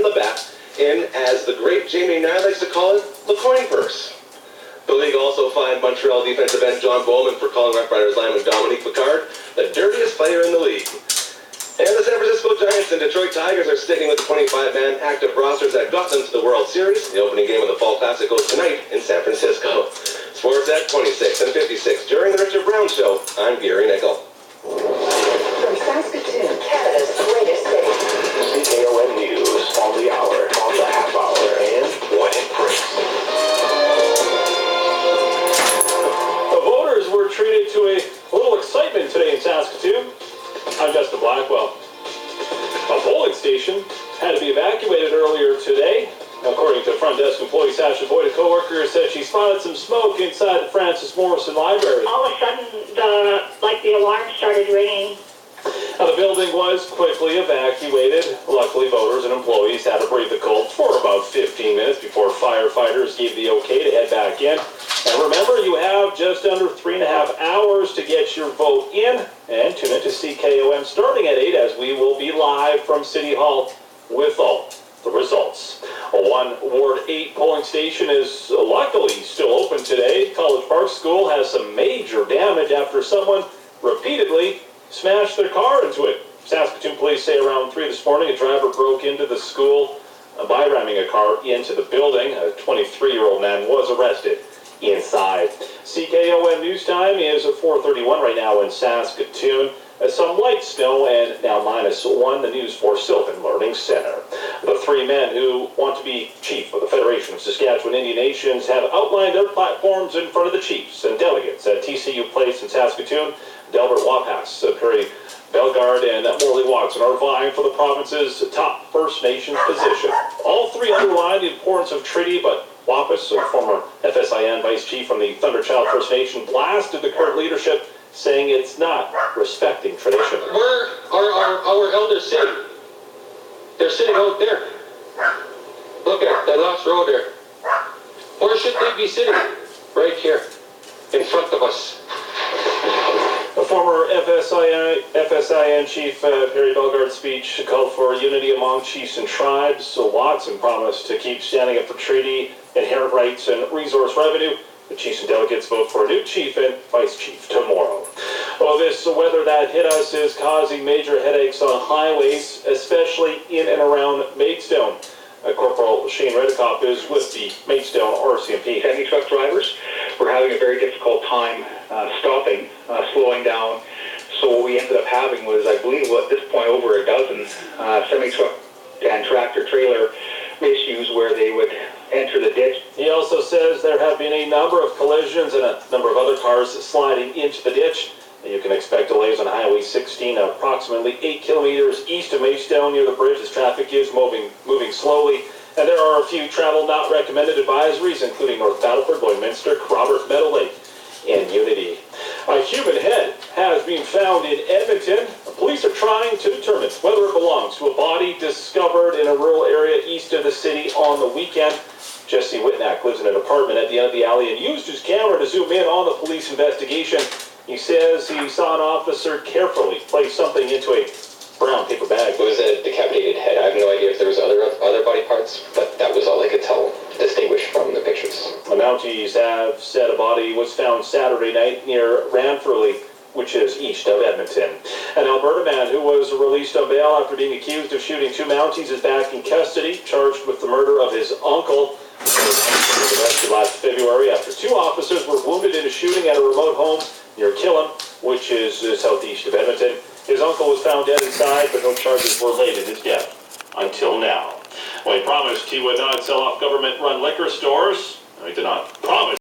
the bat in, as the great Jamie Nye likes to call it, the coin purse. The league also fined Montreal defensive end John Bowman for calling Rough Riders lineman Dominique Picard the dirtiest player in the league. And the San Francisco Giants and Detroit Tigers are sticking with the 25-man active rosters that got them to the World Series. The opening game of the Fall Classic goes tonight in San Francisco. Sports at 26 and 56. During the Richard Brown Show, I'm Gary Nickel. From Saskatoon, Canada's greatest city. CKOM News on the hour, on the half hour, and when it breaks. The voters were treated to a little excitement today in Saskatoon. I'm Justin Blackwell. A polling station had to be evacuated earlier today. According to front desk employee Sasha Boyd, a co-worker said she spotted some smoke inside the Francis Morrison Library. All of a sudden, the alarm started ringing. Now, the building was quickly evacuated. Luckily, voters and employees had to breathe the cold for about 15 minutes before firefighters gave the okay to head back in. And remember, you have just under 3.5 hours to get your vote in. And tune in to CKOM starting at 8 as we will be live from City Hall with all the results. A 1 Ward 8 polling station is luckily still open today. College Park School has some major damage after someone repeatedly smashed their car into it. Saskatoon police say around 3 this morning, a driver broke into the school by ramming a car into the building. A 23-year-old man was arrested inside. CKOM News Time is at 4:31 right now in Saskatoon. Some light snow and now -1, the news for Sylvan Learning Center. The 3 men who want to be chief of the Federation of Saskatchewan Indian Nations have outlined their platforms in front of the chiefs and delegates at TCU Place in Saskatoon. Delbert Wapas, Perry Bellegarde, and Morley Watson are vying for the province's top First Nations position. All 3 underline the importance of treaty, but Wapas, a former FSIN vice chief from the Thunderchild First Nation, blasted the current leadership, saying it's not respecting tradition. Where are our elders sitting? They're sitting out there. Look at that last row there. Where should they be sitting? Right here, in front of us. The former FSIN chief Perry Bellegarde's speech called for unity among chiefs and tribes. So Watson promised to keep standing up for treaty, inherent rights, and resource revenue. The chiefs and delegates vote for a new chief and vice chief tomorrow. Well, this weather that hit us is causing major headaches on highways, especially in and around Maidstone. Corporal Shane Redekop is with the Maidstone RCMP. Heavy truck drivers were having a very difficult time stopping, slowing down. So what we ended up having was, I believe, at this point, over a dozen semi-truck and tractor-trailer issues where they would enter the ditch. He also says there have been a number of collisions and a number of other cars sliding into the ditch. You can expect delays on Highway 16 approximately 8 kilometers east of Maidstone near the bridge as traffic is moving slowly. And there are a few travel not recommended advisories, including North Battleford, Lloydminster, Robert, Meadow Lake, and Unity. A human head has been found in Edmonton. Police are trying to determine whether it belongs to a body discovered in a rural area east of the city on the weekend. Jesse Whitnack lives in an apartment at the end of the alley and used his camera to zoom in on the police investigation. He says he saw an officer carefully place something into a brown paper bag. It was a decapitated head. I have no idea if there was other body parts, but that was all I could tell, distinguish from the pictures. The Mounties have said a body was found Saturday night near Ranfurly, which is east of Edmonton. An Alberta man who was released on bail after being accused of shooting 2 Mounties is back in custody, charged with the murder of his uncle. He was arrested last February after 2 officers were wounded in a shooting at a remote home near Killam, which is southeast of Edmonton. His uncle was found dead inside, but no charges were laid in his death until now. Well, he promised he would not sell off government-run liquor stores. He did not promise.